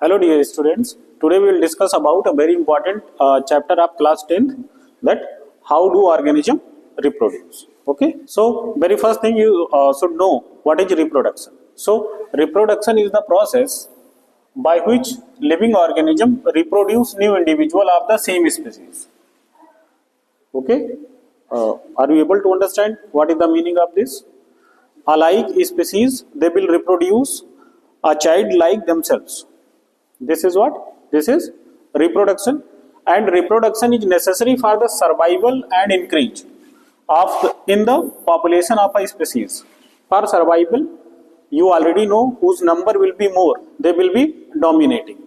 Hello dear students, today we will discuss about a very important chapter of class 10th, that how do organism reproduce. Okay, so very first thing you should know what is reproduction. So reproduction is the process by which living organism reproduce new individual of the same species. Okay, are you able to understand what is the meaning of this? Alike species, they will reproduce a child like themselves. This is what? This is reproduction, and reproduction is necessary for the survival and increase in the population of a species. For survival, you already know whose number will be more, they will be dominating.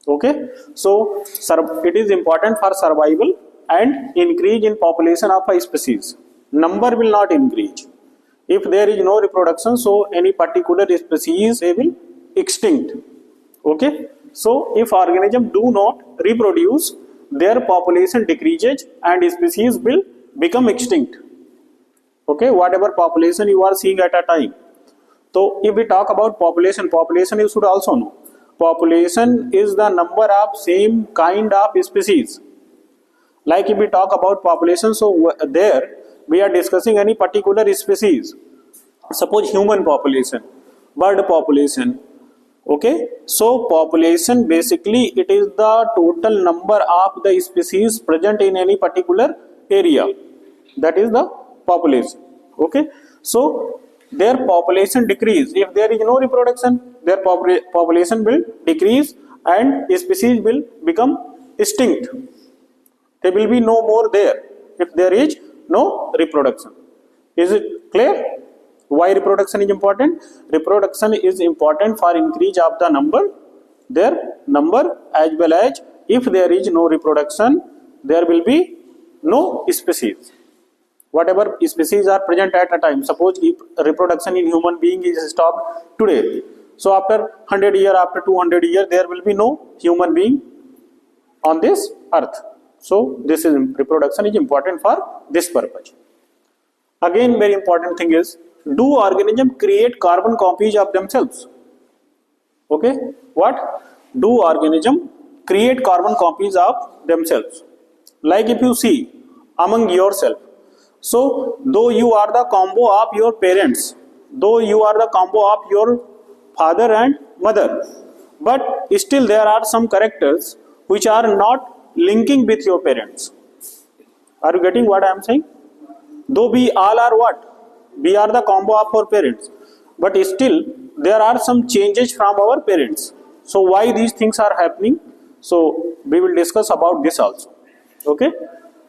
Okay, so it is important for survival and increase in population of a species. Number will not increase. If there is no reproduction, so any particular species they will extinct. Okay, so if organisms do not reproduce, their population decreases and species will become extinct. Okay, whatever population you are seeing at a time. So if we talk about population you should also know. Population is the number of same kind of species. Like if we talk about population, so there we are discussing any particular species. Suppose human population, bird population. Okay, so population basically it is the total number of the species present in any particular area. That is the population. Okay, so their population decrease if there is no reproduction. Their population will decrease and species will become extinct. There will be no more there if there is no reproduction. Is it clear? Why reproduction is important? Reproduction is important for increase of the their number, as well as if there is no reproduction, there will be no species. Whatever species are present at a time. Suppose if reproduction in human being is stopped today, so after 100 years, after 200 years, there will be no human being on this earth. So this is reproduction is important for this purpose. Again, very important thing is, do organisms create carbon copies of themselves? Okay, what? Do organisms create carbon copies of themselves? Like if you see among yourself, so though you are the combo of your parents, though you are the combo of your father and mother, but still there are some characters which are not linking with your parents. Are you getting what I am saying? Though we all are what? We are the combo of our parents, but still there are some changes from our parents. So why these things are happening? So we will discuss about this also. Okay,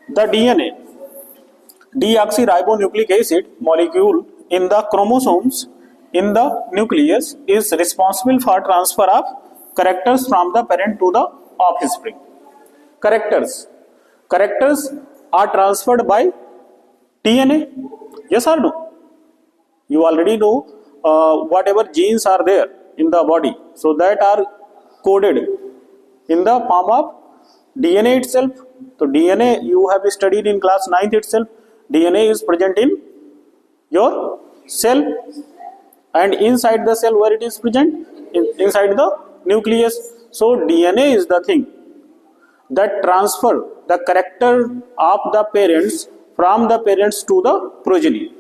the DNA, deoxyribonucleic acid molecule in the chromosomes in the nucleus is responsible for transfer of characters from the parent to the offspring. Characters are transferred by DNA. Yes or no? You already know whatever genes are there in the body, so that are coded in the form of DNA itself. So DNA you have studied in class 9th itself. DNA is present in your cell, and inside the cell where it is present? Inside the nucleus. So DNA is the thing that transfer the character of the parents from the parents to the progeny.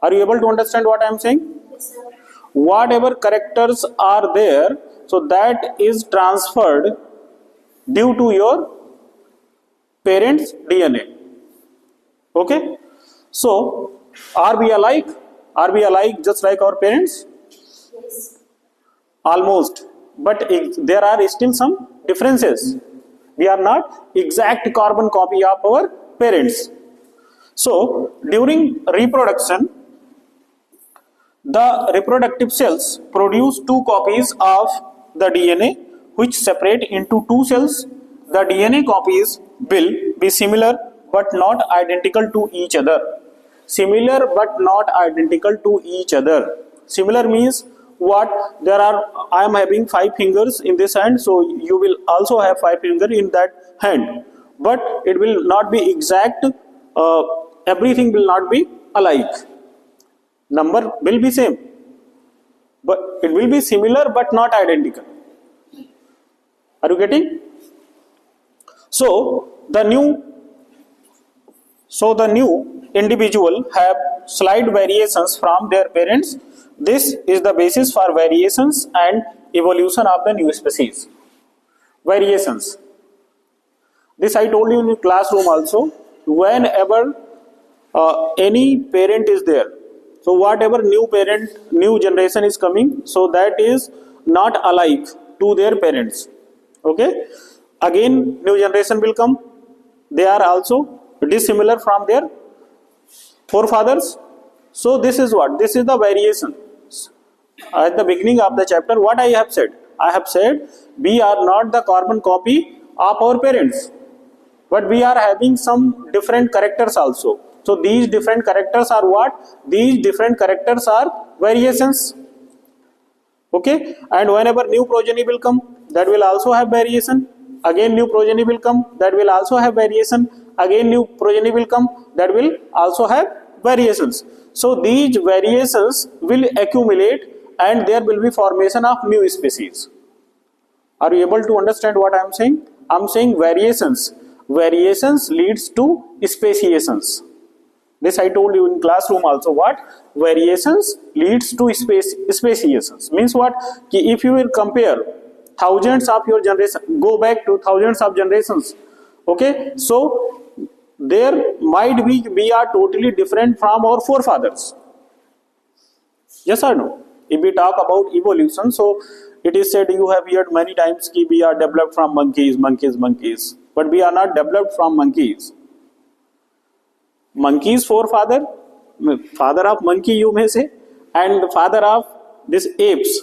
Are you able to understand what I am saying? Yes, sir. Whatever characters are there, so that is transferred due to your parents' DNA. Okay? So, are we alike? Are we alike just like our parents? Yes. Almost. But there are still some differences. We are not exact carbon copy of our parents. So, during reproduction, the reproductive cells produce two copies of the DNA which separate into two cells. The DNA copies will be similar but not identical to each other. Similar but not identical to each other. Similar means what? I am having 5 fingers in this hand, so you will also have 5 fingers in that hand. But it will not be exact, everything will not be alike. Number will be same. but it will be similar but not identical. Are you getting? So the new individual have slight variations from their parents. This is the basis for variations and evolution of the new species. Variations. This I told you in the classroom also. Whenever any parent is there, so whatever new generation is coming, so that is not alike to their parents. Okay. Again, new generation will come. They are also dissimilar from their forefathers. So this is what? This is the variation. At the beginning of the chapter, what I have said? I have said we are not the carbon copy of our parents, but we are having some different characters also. So these different characters are what? These different characters are variations. Okay, and whenever new progeny will come, that will also have variation. Again new progeny will come, that will also have variation. Again new progeny will come, that will also have variations. So these variations will accumulate and there will be formation of new species. Are you able to understand what I am saying? I am saying variations. Variations leads to speciations. This I told you in classroom also. What? Variations leads to speciations. Means what? If you will compare thousands of your generation, go back to thousands of generations. Okay, so there might be we are totally different from our forefathers. Yes or no? If we talk about evolution, so it is said, you have heard many times that we are developed from monkeys, but we are not developed from monkeys. Monkey's forefather, father of monkey you may say, and the father of these apes,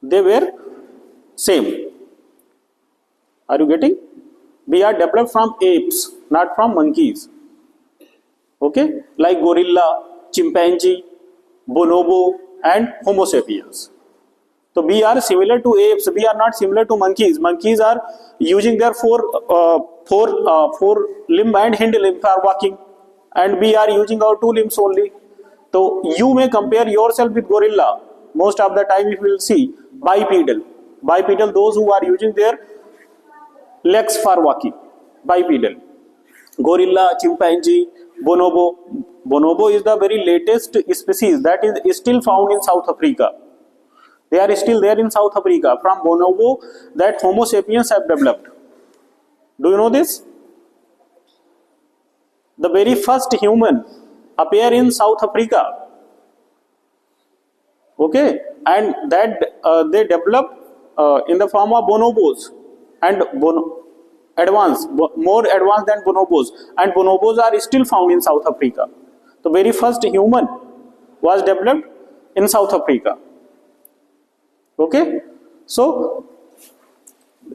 they were same. Are you getting? We are developed from apes, not from monkeys. Okay, like gorilla, chimpanzee, bonobo, and Homo sapiens. So we are similar to apes. We are not similar to monkeys. Monkeys are using their four limb and hind limb for walking, and we are using our two limbs only. So you may compare yourself with gorilla. Most of the time, you will see bipedal. Bipedal, those who are using their legs for walking. Bipedal. Gorilla, chimpanzee, bonobo. Bonobo is the very latest species that is still found in South Africa. They are still there in South Africa. From bonobo, that Homo sapiens have developed. Do you know this? The very first human appear in South Africa. Okay, and that they developed in the form of bonobos and more advanced than bonobos, and bonobos are still found in South Africa. The very first human was developed in South Africa. Okay, so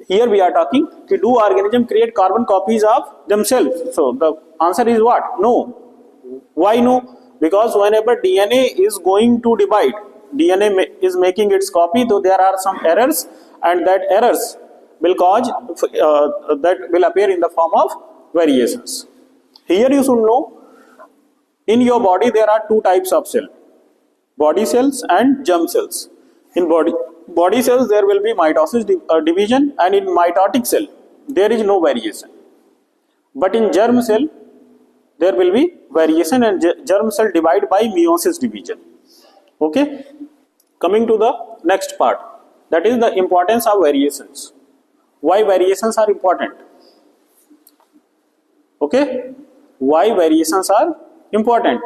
here we are talking, do organisms create carbon copies of themselves? So the answer is what? No. Why no? Because whenever DNA is going to divide, DNA is making its copy, so there are some errors, and that errors will cause that will appear in the form of variations. Here you should know, in your body there are two types of cells, body cells and germ cells. In body cells there will be mitosis division, and in mitotic cell there is no variation. But in germ cell there will be variation, and germ cell divide by meiosis division. Okay, coming to the next part, that is the importance of variations. Why variations are important? Okay, why variations are important?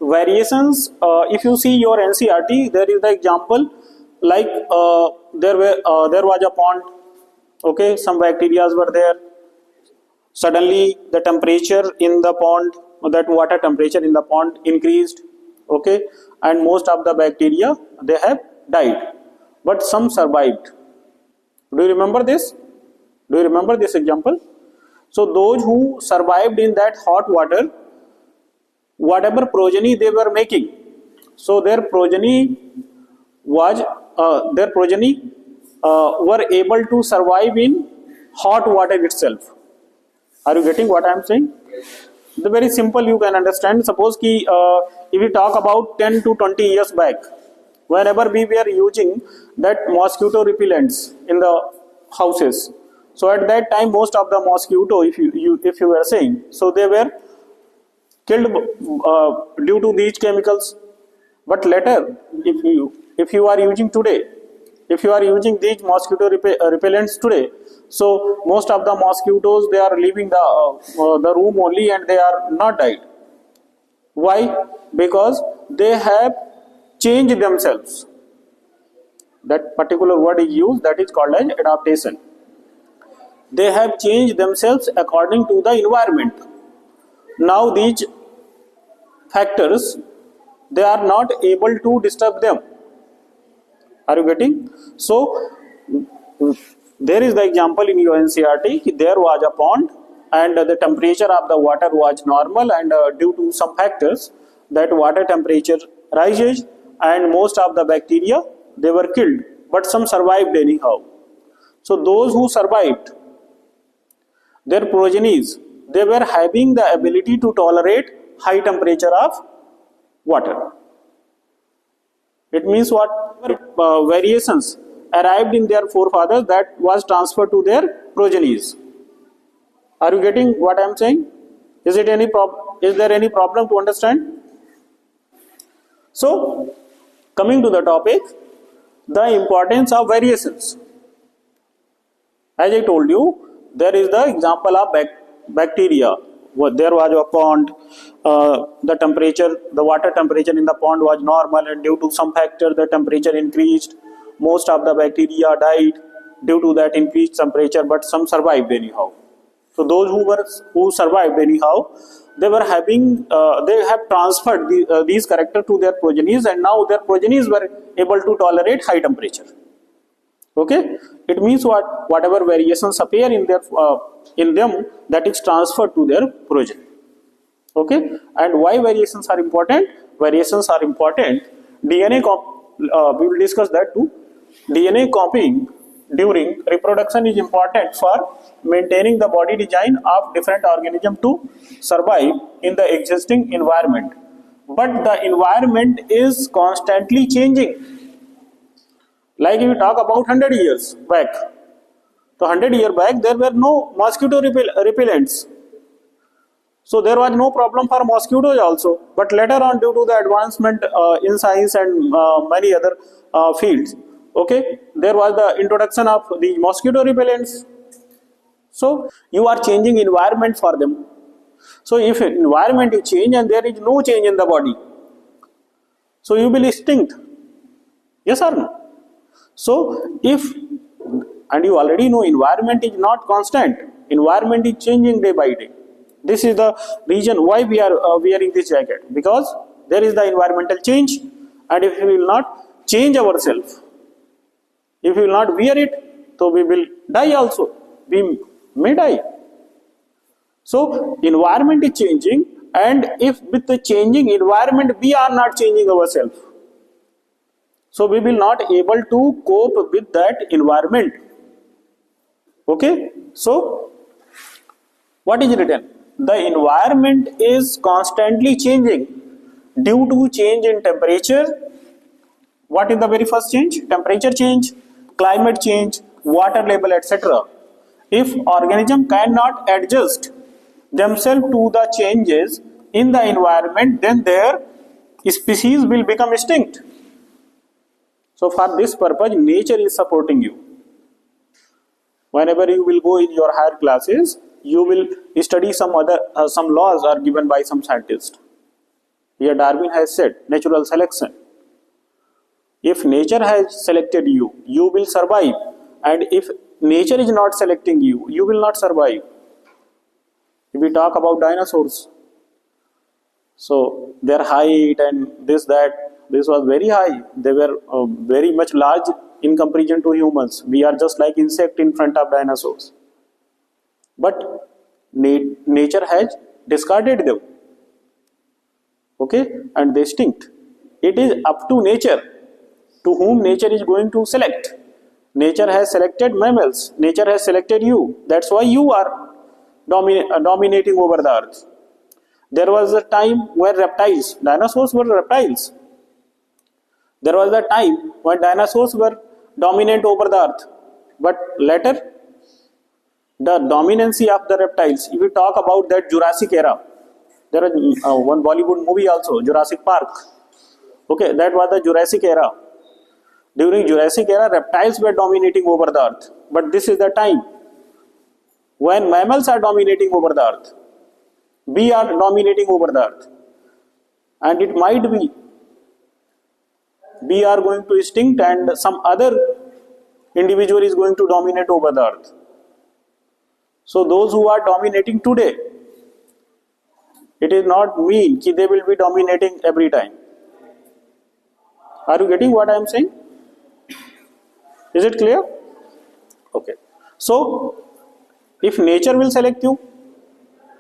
Variations, if you see your NCERT, there is the example like there was a pond. Okay, some bacteria were there. Suddenly the temperature in the pond, that water temperature in the pond increased. Okay, and most of the bacteria, they have died, but some survived. Do you remember this? Do you remember this example? So those who survived in that hot water, whatever progeny they were making, so their progeny were able to survive in hot water itself. Are you getting what I am saying? The very simple you can understand. Suppose if we talk about 10 to 20 years back, whenever we were using that mosquito repellents in the houses, so at that time most of the mosquito, if you were saying, so they were killed due to these chemicals. But later, if you are using today, if you are using these mosquito repellents today, so most of the mosquitoes, they are leaving the room only and they are not died. Why? Because they have changed themselves. That particular word is used, that is called as adaptation. They have changed themselves according to the environment. Now these factors, they are not able to disturb them. Are you getting? So there is the example in your NCERT, there was a pond and the temperature of the water was normal, and due to some factors that water temperature rises and most of the bacteria, they were killed, but some survived anyhow. So those who survived, their progenies, they were having the ability to tolerate high temperature of water. It means what? Variations arrived in their forefathers, that was transferred to their progenies. Are you getting what I am saying? Is there any problem to understand? So, coming to the topic, the importance of variations. As I told you, there is the example of bacteria. There was a pond, the temperature, the water temperature in the pond was normal, and due to some factor the temperature increased. Most of the bacteria died due to that increased temperature, but some survived anyhow. So those who survived anyhow, they were having, they have transferred these characters to their progenies, and now their progenies were able to tolerate high temperature. Okay, it means what? Whatever variations appear in them, that is transferred to their progeny. Okay, and why variations are important? Variations are important. We will discuss that too. DNA copying during reproduction is important for maintaining the body design of different organisms to survive in the existing environment. But the environment is constantly changing. Like if we talk about 100 years back, so 100 years back there were no mosquito repellents. So there was no problem for mosquitoes also. But later on, due to the advancement in science and many other fields, okay, there was the introduction of the mosquito repellents. So you are changing environment for them. So if environment is change and there is no change in the body, so you will extinct. Yes or no? So if, and you already know environment is not constant, environment is changing day by day. This is the reason why we are wearing this jacket, because there is the environmental change, and if we will not change ourselves, if we will not wear it, so we will die also. We may die. So environment is changing, and if with the changing environment we are not changing ourselves, so we will not able to cope with that environment. Okay, so what is written? The environment is constantly changing due to change in temperature. What is the very first change? Temperature change, climate change, water level, etc. If organism cannot adjust themselves to the changes in the environment, then their species will become extinct. So for this purpose, nature is supporting you. Whenever you will go in your higher classes, you will study some laws are given by some scientist. Here Darwin has said natural selection. If nature has selected you, you will survive, and if nature is not selecting you, you will not survive. If we talk about dinosaurs, so their height and this was very high. They were very much large in comparison to humans. We are just like insect in front of dinosaurs. But nature has discarded them. Okay, and they extinct. It is up to nature, to whom nature is going to select. Nature has selected mammals. Nature has selected you. That's why you are dominating over the earth. There was a time where dinosaurs were reptiles. There was a time when dinosaurs were dominant over the earth, but later the dominancy of the reptiles. If we talk about that Jurassic era, there is one Bollywood movie also, Jurassic Park. Okay, that was the Jurassic era. During Jurassic era, reptiles were dominating over the earth, but this is the time when mammals are dominating over the earth. We are dominating over the earth, and it might be we are going to extinct and some other individual is going to dominate over the earth. So those who are dominating today, it is not mean that they will be dominating every time. Are you getting what I am saying? Is it clear? Okay. So if nature will select you,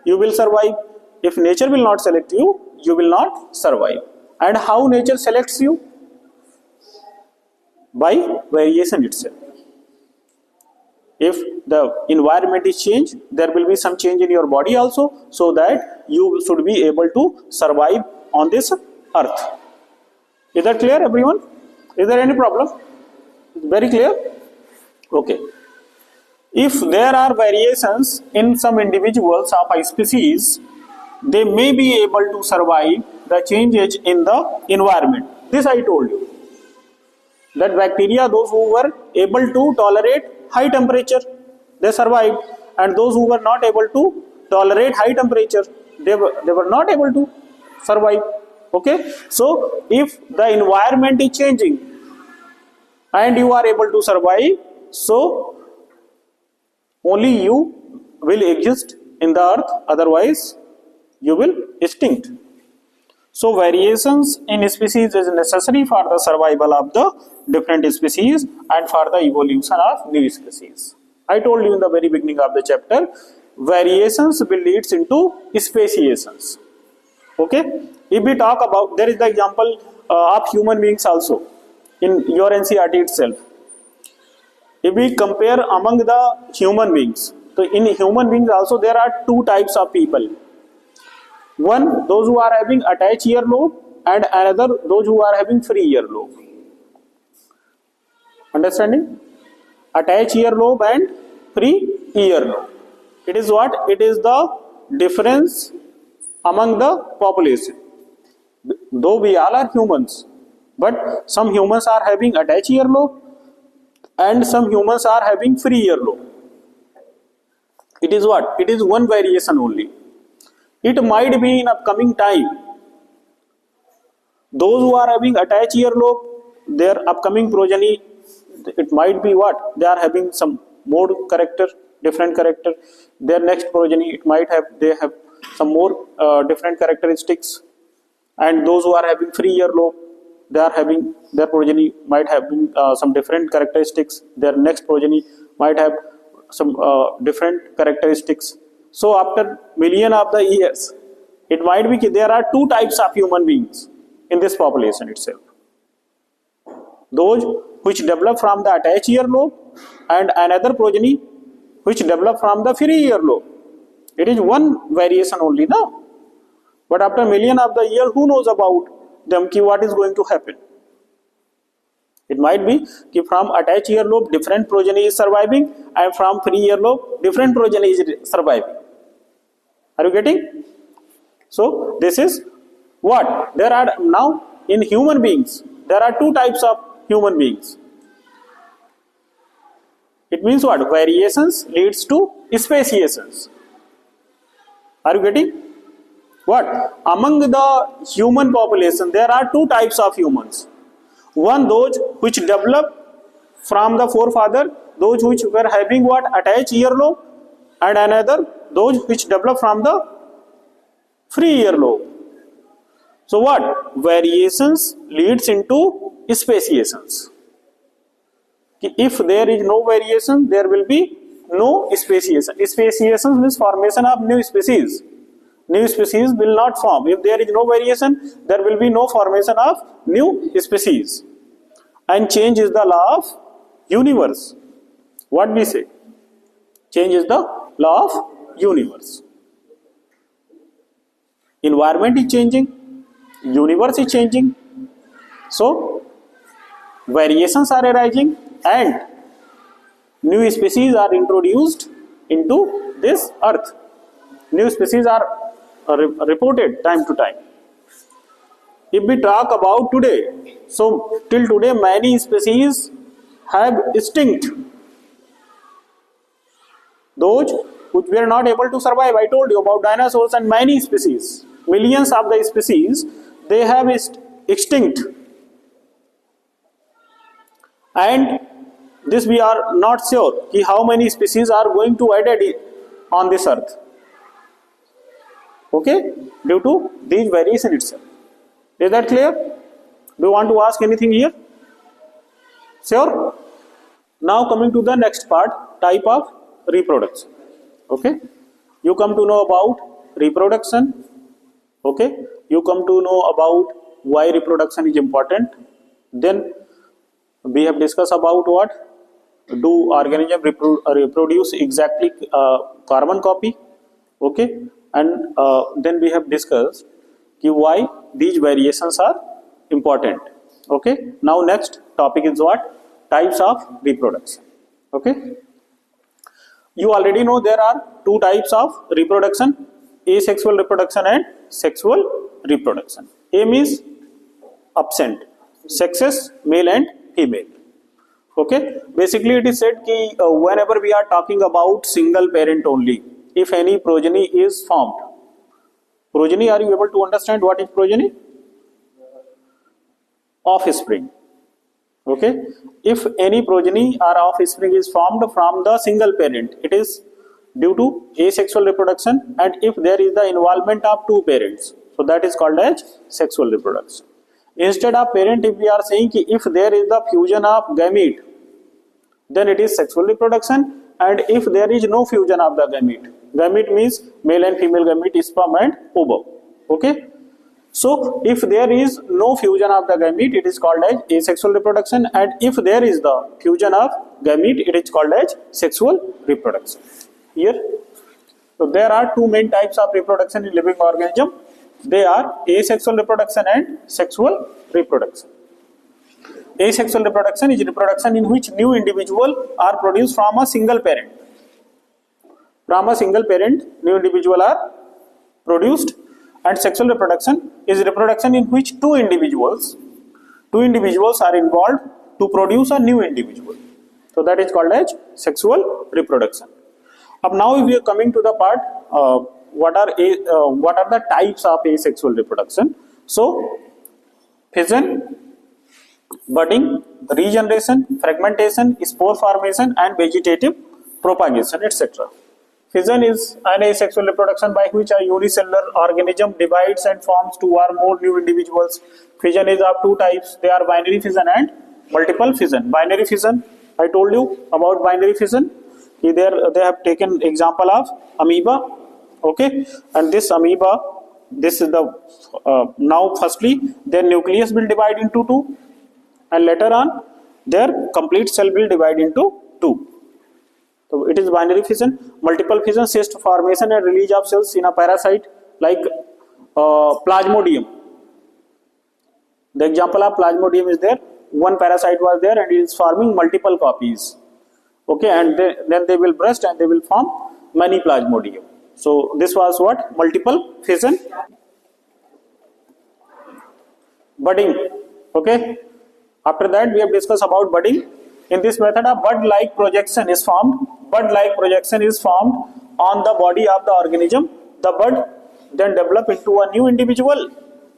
you will survive. If nature will not select you, you will not survive. And how nature selects you? By variation itself. If the environment is changed, there will be some change in your body also, so that you should be able to survive on this earth. Is that clear, everyone? Is there any problem? Very clear? Okay. If there are variations in some individuals of a species, they may be able to survive the changes in the environment. This I told you. That bacteria, those who were able to tolerate high temperature, they survived, and those who were not able to tolerate high temperature, they were not able to survive. Okay, so if the environment is changing and you are able to survive, so only you will exist in the earth, otherwise you will extinct. So variations in species is necessary for the survival of the different species and for the evolution of new species. I told you in the very beginning of the chapter, variations will lead into speciations. Okay, if we talk about, there is the example of human beings also in your NCERT itself. If we compare among the human beings, so in human beings also there are two types of people. One, those who are having attached earlobe, and another, those who are having free earlobe. Understanding? Attached earlobe and free earlobe. It is what? It is the difference among the population. Though we all are humans, but some humans are having attached earlobe and some humans are having free earlobe. It is what? It is one variation only. It might be in upcoming time, those who are having attached earlobe, their upcoming progeny, it might be what? They are having some more character, different character. Their next progeny, it might have, they have some more different characteristics. And those who are having free earlobe, they are having, their progeny might have some different characteristics. Their next progeny might have some different characteristics. So after million of the years, it might be there are two types of human beings in this population itself. Those which develop from the attached earlobe and another progeny which develop from the free earlobe. It is one variation only now. But after million of the year, who knows about them, what is going to happen? It might be from attached earlobe different progeny is surviving, and from free earlobe different progeny is surviving. Are you getting? So this is what? There are now in human beings, there are two types of human beings. It means what? Variations leads to speciations. Are you getting? What? Among the human population, there are two types of humans. One, those which develop from the forefather, those which were having what? Attached earlobe, and another, those which develop from the free earlobe. So what? Variations leads into speciations. If there is no variation, there will be no speciation. Speciations means formation of new species. New species will not form. If there is no variation, there will be no formation of new species. And change is the law of universe. What we say? Change is the law of universe. Environment is changing, universe is changing. So variations are arising and new species are introduced into this earth. New species are reported time to time. If we talk about today, so till today many species have extinct. Those which were not able to survive, I told you about dinosaurs and many species, millions of the species, they have extinct. And this we are not sure how many species are going to added on this earth. Okay, due to these variation itself. Is that clear? Do you want to ask anything here? Sure. Now coming to the next part, type of reproduction. Okay, you come to know about reproduction. Okay, you come to know about why reproduction is important. Then we have discussed about what do organism reproduce exactly carbon copy. Okay, and then we have discussed why these variations are important. Okay, now next topic is what? Types of reproduction. Okay, you already know there are two types of reproduction, asexual reproduction and sexual reproduction. A means absent, sexes male and female. Okay, basically it is said that whenever we are talking about single parent only, if any progeny is formed. Progeny, are you able to understand what is progeny? Offspring. Okay, if any progeny or offspring is formed from the single parent, it is due to asexual reproduction, and if there is the involvement of two parents, so that is called as sexual reproduction. Instead of parent, if we are saying if there is the fusion of gamete, then it is sexual reproduction, and if there is no fusion of the gamete, gamete means male and female gamete, sperm and ovum. Okay, so if there is no fusion of the gamete, it is called as asexual reproduction, and if there is the fusion of gamete, it is called as sexual reproduction. Here, so there are two main types of reproduction in living organism. They are asexual reproduction and sexual reproduction. Asexual reproduction is reproduction in which new individuals are produced from a single parent. From a single parent, new individuals are produced, and sexual reproduction is reproduction in which two individuals are involved to produce a new individual. So that is called as sexual reproduction. Now if we are coming to the part what are the types of asexual reproduction. So fission, budding, regeneration, fragmentation, spore formation and vegetative propagation, etc. Fission is an asexual reproduction by which a unicellular organism divides and forms two or more new individuals. Fission is of two types. They are binary fission and multiple fission. Binary fission, I told you about binary fission. There they have taken example of amoeba. Okay, and this amoeba, this is the now firstly their nucleus will divide into two, and later on their complete cell will divide into two. So it is binary fission. Multiple fission, cyst formation and release of cells in a parasite like Plasmodium. The example of Plasmodium is there. One parasite was there and it is forming multiple copies. Okay, and then they will burst and they will form many Plasmodium. So this was what? Multiple fission. Budding. Okay. After that we have discussed about budding. In this method a bud-like projection is formed. Bud-like projection is formed on the body of the organism. The bud then develop into a new individual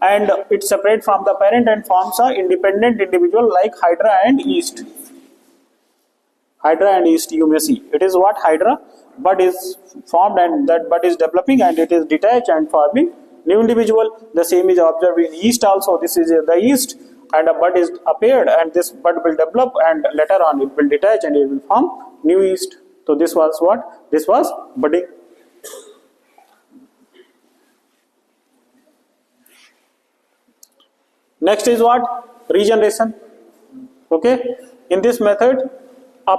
and it separates from the parent and forms an independent individual like Hydra and yeast. Hydra and yeast, you may see. It is what? Hydra. Bud is formed and that bud is developing and it is detached and forming new individual. The same is observed in yeast also. This is the yeast and a bud is appeared and this bud will develop and later on it will detach and it will form new yeast. So this was what? This was budding. Next is what? Regeneration. Okay. In this method, a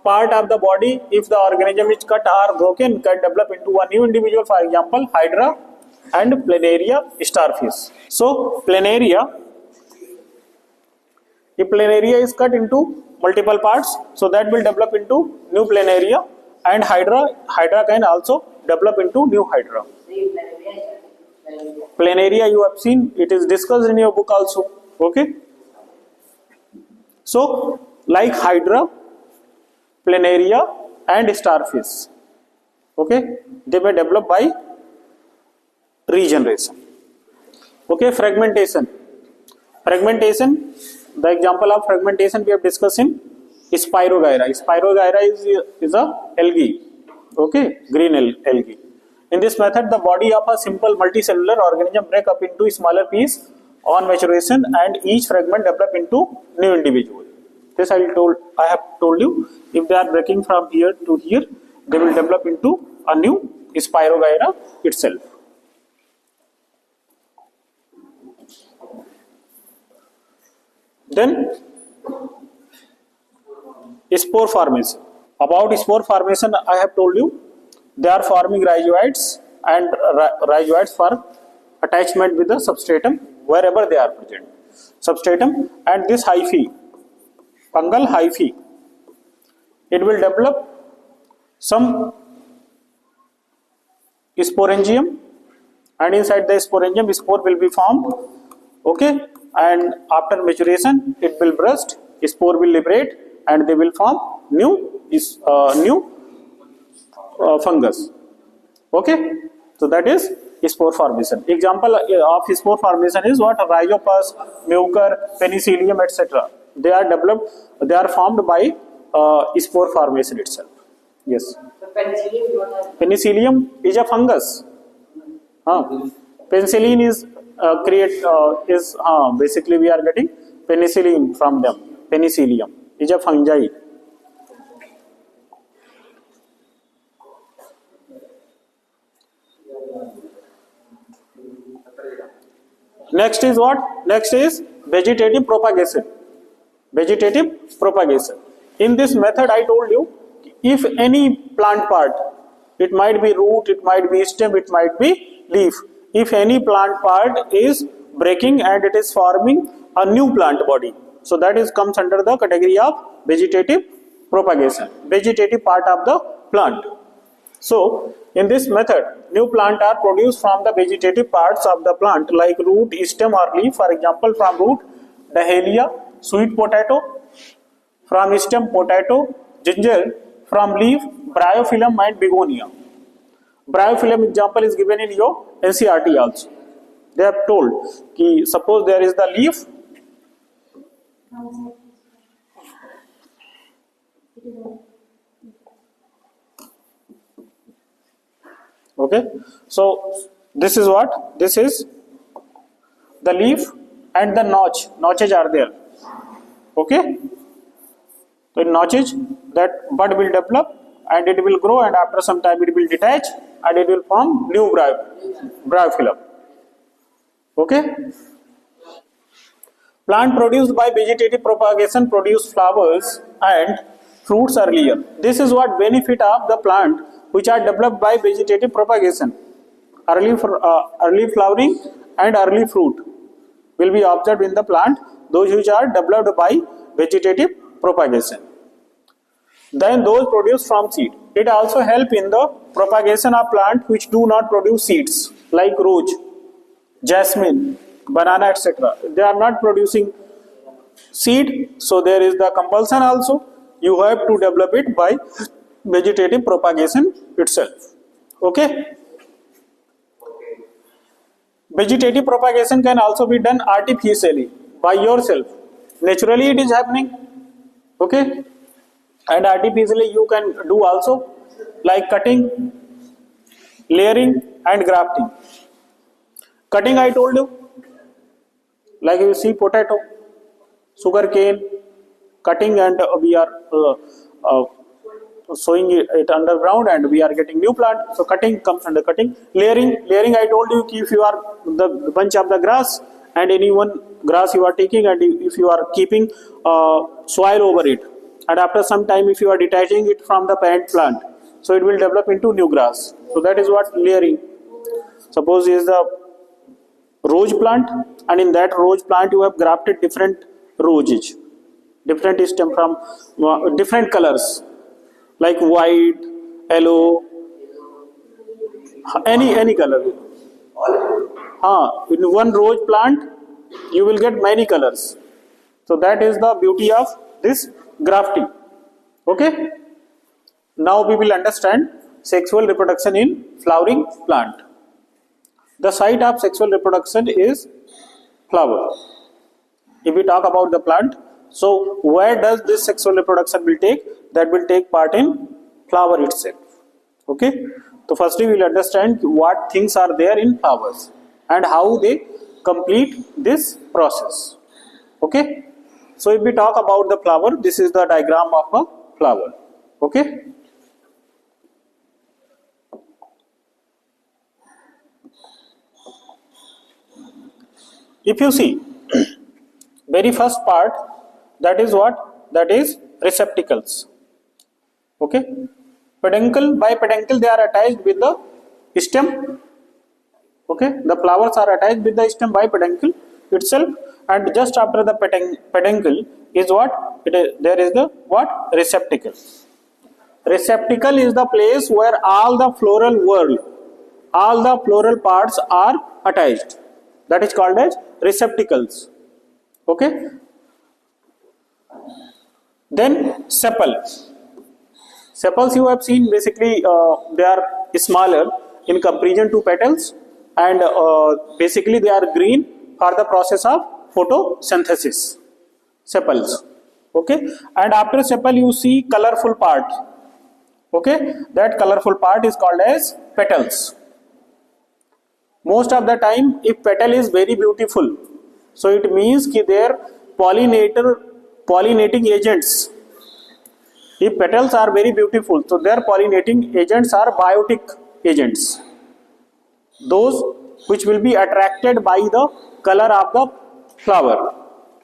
part of the body, if the organism is cut or broken, can develop into a new individual. For example, Hydra and Planaria starfish. So Planaria If planaria is cut into multiple parts, so that will develop into new planaria, and hydra can also develop into new hydra. Planaria you have seen, it is discussed in your book also. Okay. So like hydra, planaria and starfish, okay, they may develop by regeneration. Okay, fragmentation. Fragmentation, the example of fragmentation we have discussed in Spirogyra. Spirogyra is a algae, okay, green algae. In this method, the body of a simple multicellular organism break up into smaller pieces on maturation, and each fragment develop into new individual. This I have told you. If they are breaking from here to here, they will develop into a new Spirogyra itself. Then spore formation. About spore formation, I have told you they are forming rhizoids, and rhizoids for attachment with the substratum wherever they are present. Substratum, and this hyphae, fungal hyphae, it will develop some sporangium, and inside the sporangium spore will be formed. Okay, and after maturation it will burst, spore will liberate, and they will form new fungus. Okay, so that is spore formation. Example of spore formation is what? Rhizopus, mucor, penicillium, etc. They are developed, they are formed by spore formation itself. Yes. Penicillium is a fungus. Penicillin is basically we are getting penicillin from them. Penicillium is a fungi. Next is what? Next is vegetative propagation. Vegetative propagation. In this method, I told you, if any plant part, it might be root, it might be stem, it might be leaf. If any plant part is breaking and it is forming a new plant body, so that is comes under the category of vegetative propagation. Vegetative part of the plant. So in this method, new plant are produced from the vegetative parts of the plant like root, stem or leaf. For example, from root, Dahlia, sweet potato; from stem, potato, ginger; from leaf, bryophyllum and begonia. Bryophyllum example is given in your NCERT also. They have told कि suppose there is the leaf. Okay, so this is what? This is the leaf and the notch. Notches are there. Okay, so in notches that bud will develop and it will grow, and after some time it will detach and it will form new bryophyllum. Okay. Plant produced by vegetative propagation produce flowers and fruits earlier. This is what benefit of the plant which are developed by vegetative propagation. Early flowering and early fruit will be observed in the plant, those which are developed by vegetative propagation. Then those produced from seed. It also help in the propagation of plant which do not produce seeds, like rose, jasmine, banana, etc. They are not producing seed, so there is the compulsion also. You have to develop it by vegetative propagation itself. Okay. Vegetative propagation can also be done artificially by yourself. Naturally it is happening. Okay. And artificially you can do also, like cutting, layering and grafting. Cutting I told you, like you see potato, sugar cane, cutting, and we are sowing it underground and we are getting new plant. So cutting comes under cutting. Layering I told you, if you are the bunch of the grass and any one grass you are taking, and if you are keeping soil over it, and after some time if you are detaching it from the parent plant, so it will develop into new grass. So that is what layering. Suppose is the rose plant, and in that rose plant you have grafted different roses. different stem from different colors like white, yellow, any color. In one rose plant you will get many colors. So that is the beauty of this grafting. Okay, now we will understand sexual reproduction in flowering plant. The site of sexual reproduction is flower. If we talk about the plant, so where does this sexual reproduction will take? That will take part in flower itself. Okay, so firstly we will understand what things are there in flowers and how they complete this process. Okay, so if we talk about the flower, this is the diagram of a flower. Okay, if you see very first part, that is what? That is receptacles. Okay, peduncle, by peduncle they are attached with the stem. Okay, the flowers are attached with the stem by peduncle itself, and just after the peduncle is what? There is the what? Receptacle. Receptacle is the place where all the floral world, all the floral parts are attached. That is called as receptacles. Okay, then sepals. Sepals you have seen, basically they are smaller in comparison to petals, and basically they are green for the process of photosynthesis. Sepals. Okay, and after sepal you see colorful part. Okay, that colorful part is called as petals. Most of the time, if petal is very beautiful, so it means कि their pollinating agents. If petals are very beautiful, so their pollinating agents are biotic agents. Those which will be attracted by the color of the flower.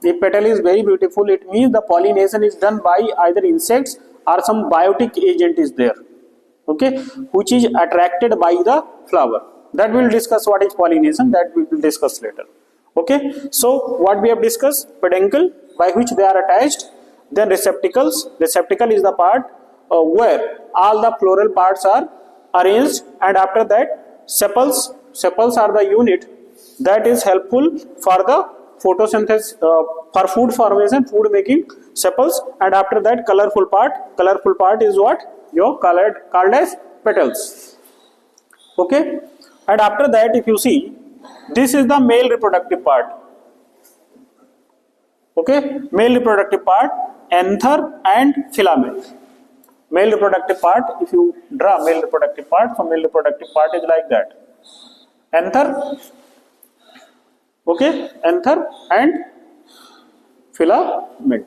If petal is very beautiful, it means the pollination is done by either insects or some biotic agent is there. Okay, which is attracted by the flower. That we will discuss what is pollination, that we will discuss later. Okay, so what we have discussed: peduncle by which they are attached, then receptacles. Receptacle is the part where all the floral parts are arranged, and after that sepals. Sepals are the unit that is helpful for the photosynthesis, for food formation, food making. Sepals, and after that colorful part. Colorful part is what? Your called as petals. Okay, and after that if you see, this is the male reproductive part. Okay, male reproductive part, anther and filament. Male reproductive part, if you draw male reproductive part, so male reproductive part is like that. Anther, okay, anther and filament.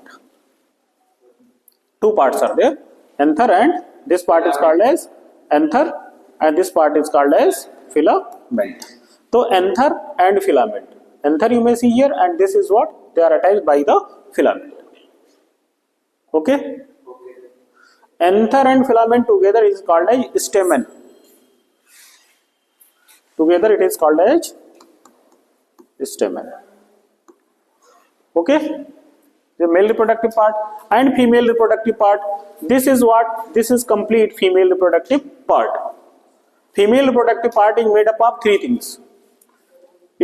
Two parts are there, anther, and this part is called as anther and this part is called as filament. So anther and filament. Anther you may see here, and this is what? They are attached by the filament. Okay. Anther and filament together is called as stamen. Together it is called as stamen. Okay. The male reproductive part and female reproductive part. This is what? This is complete female reproductive part. Female reproductive part is made up of three things: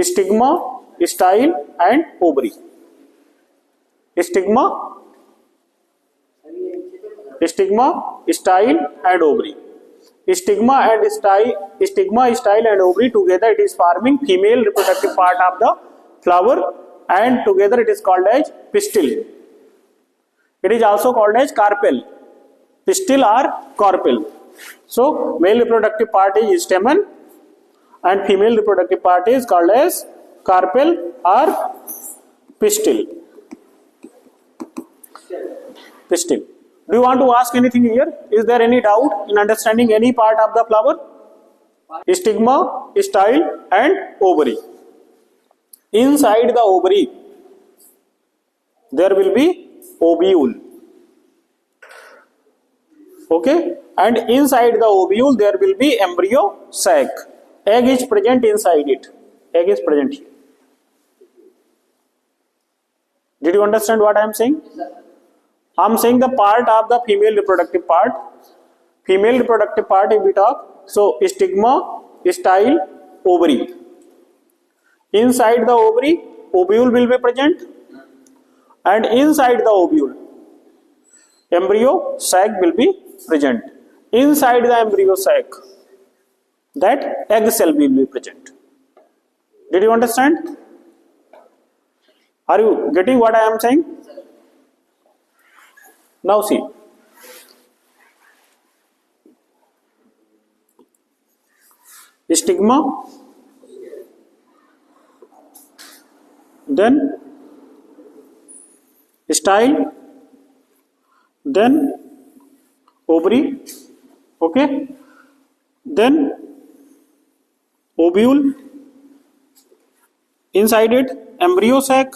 stigma, style and ovary. Stigma, style and ovary. Stigma, style and ovary together it is forming female reproductive part of the flower, and together it is called as pistil. It is also called as carpel. Pistil or carpel. So male reproductive part is stamen and female reproductive part is called as carpel or pistil. Pistil. Do you want to ask anything here? Is there any doubt in understanding any part of the flower? Stigma, style and ovary. Inside the ovary there will be ovule. Okay, and inside the ovule there will be embryo sac. Egg is present inside it. Egg is present here. Did you understand what I am saying? I'm saying the part of the female reproductive part. Female reproductive part if we talk, so stigma, style, ovary. Inside the ovary, ovule will be present, and inside the ovule, embryo sac will be present. Inside the embryo sac, that egg cell will be present. Did you understand? Are you getting what I am saying? Now see. Stigma, then style, then ovary, okay, then ovule, inside it embryo sac,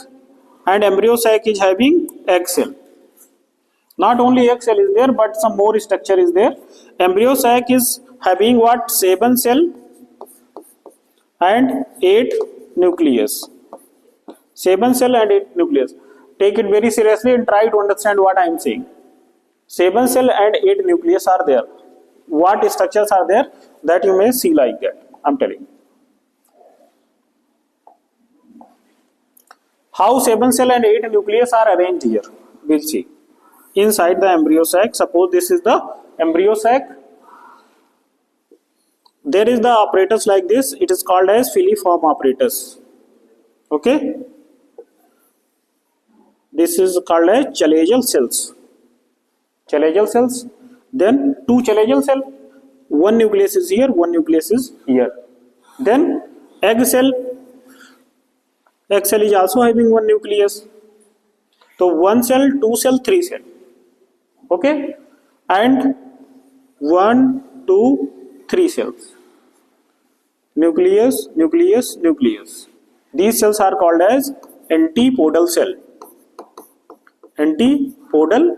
and embryo sac is having egg cell. Not only egg cell is there, but some more structure is there. Embryo sac is having what? 7 cell and 8 nucleus. 7 cell and 8 nucleus. Take it very seriously and try to understand what I am saying. 7 cell and 8 nucleus are there. What structures are there? That you may see like that. I am telling you. How 7 cell and 8 nucleus are arranged here? We'll see. Inside the embryo sac, suppose this is the embryo sac. There is the apparatus like this. It is called as filiform apparatus. Okay. This is called as chalazial cells. Chalazial cells. Then 2 chalazial cell. 1 nucleus is here, 1 nucleus is here. Then egg cell. Egg cell is also having 1 nucleus. So 1 cell, 2 cell, 3 cell. Okay. And 1, 2, 3 cells. Nucleus, nucleus, nucleus. These cells are called as antipodal cell. Antipodal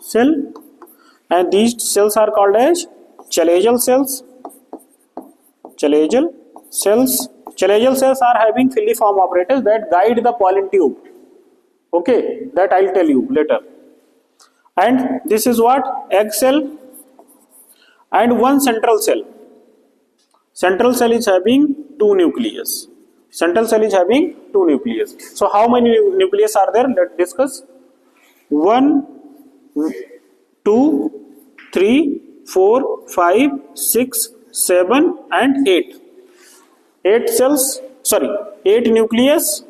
cell. And these cells are called as chalazial cells. Chalazial cells. Chalazial cells are having filiform apparatus that guide the pollen tube. Okay, that I'll tell you later. And this is what? Egg cell and 1 central cell. Central cell is having 2 nucleus. Central cell is having 2 nucleus. So how many nucleus are there? Let's discuss. 1, 2, 3, 4, 5, 6, 7 and 8. 8 cells, 8 nucleus.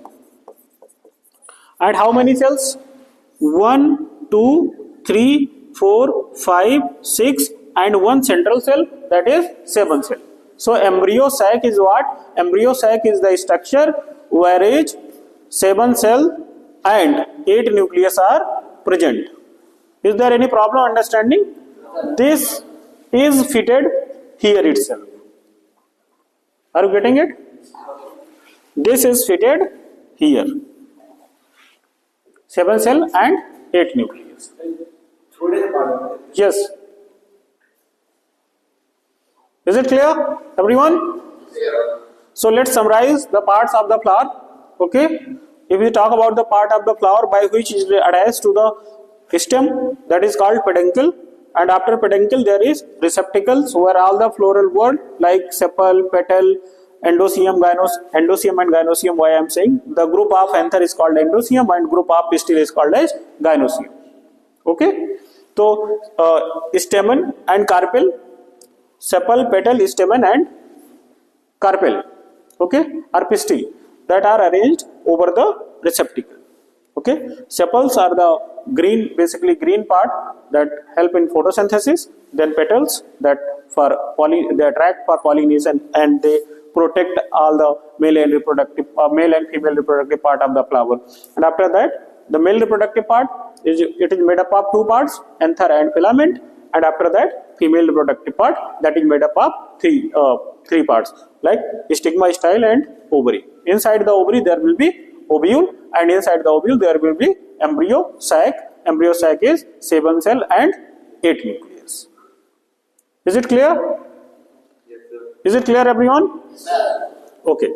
And how many cells? 1, 2, 3, 4, 5, 6 and 1 central cell, that is 7 cell. So embryo sac is what? Embryo sac is the structure whereas 7 cell and 8 nucleus are present. Is there any problem understanding? This is fitted here itself. Are you getting it? This is fitted here. 7 cell and 8 nucleus. Yes. Is it clear, everyone? So let's summarize the parts of the flower. Okay. If we talk about the part of the flower by which is attached to the stem, that is called peduncle. And after peduncle there is receptacles where all the floral word like sepal, petal, endosperm, endosperm and gynoecium. Why I am saying the group of anther is called endosperm and group of pistil is called as gynoecium. Okay. So stamen and carpel, sepal, petal, stamen and carpel, okay, are pistil that are arranged over the receptacle. Okay. Sepals are the green, basically green part that help in photosynthesis. Then petals that they attract for pollination and they protect all the male and female reproductive part of the flower. And after that, the male reproductive part is made up of 2 parts, anther and filament. And after that, female reproductive part that is made up of 3 parts like stigma, style and ovary. Inside the ovary there will be ovule, and inside the ovule there will be embryo sac. Embryo sac is 7 cell and 8 nucleus. Is it clear? Yes, sir. Is it clear, everyone? Okay.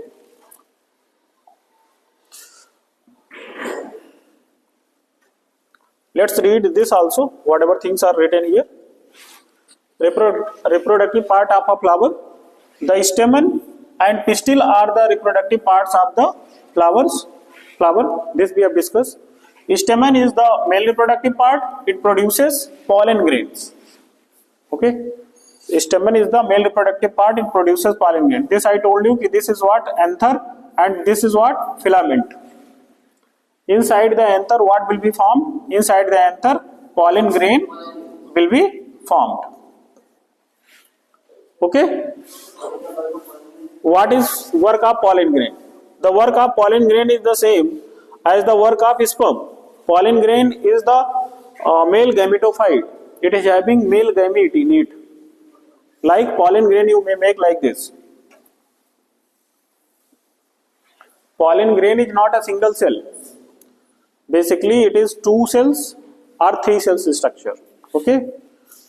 Let's read this also, whatever things are written here. Reproductive part of a flower. The stamen and pistil are the reproductive parts of the flower. This we have discussed. Stamen is the male reproductive part. It produces pollen grains. Okay. Stamen is the male reproductive part. It produces pollen grains. This I told you. This is what anther and this is what filament. Inside the anther, what will be formed? Inside the anther, pollen grain will be formed. Okay. What is work of pollen grain? The work of pollen grain is the same as the work of sperm. Pollen grain is the male gametophyte. It is having male gamete in it. Like pollen grain, you may make like this. Pollen grain is not a single cell. Basically, it is 2 cells or 3 cells structure. Okay.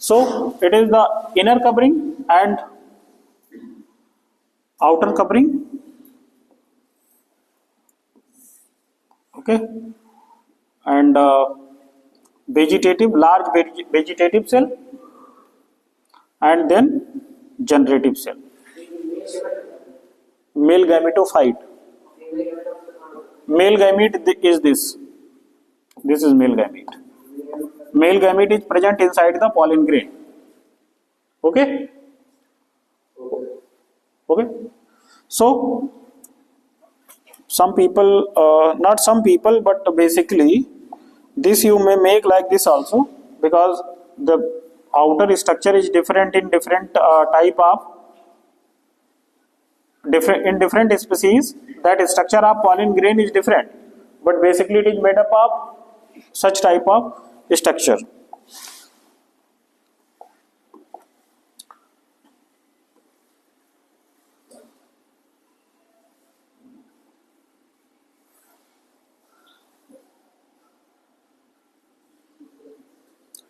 So, it is the inner covering and outer covering. Okay. And large vegetative cell, and then generative cell. Male gametophyte. Male gamete is this. This is male gamete. Male gamete is present inside the pollen grain. Okay. Okay. So some people, not some people, but basically this you may make like this also, because the outer structure is different in different type of different species. That structure of pollen grain is different, but basically it is made up of such type of structure.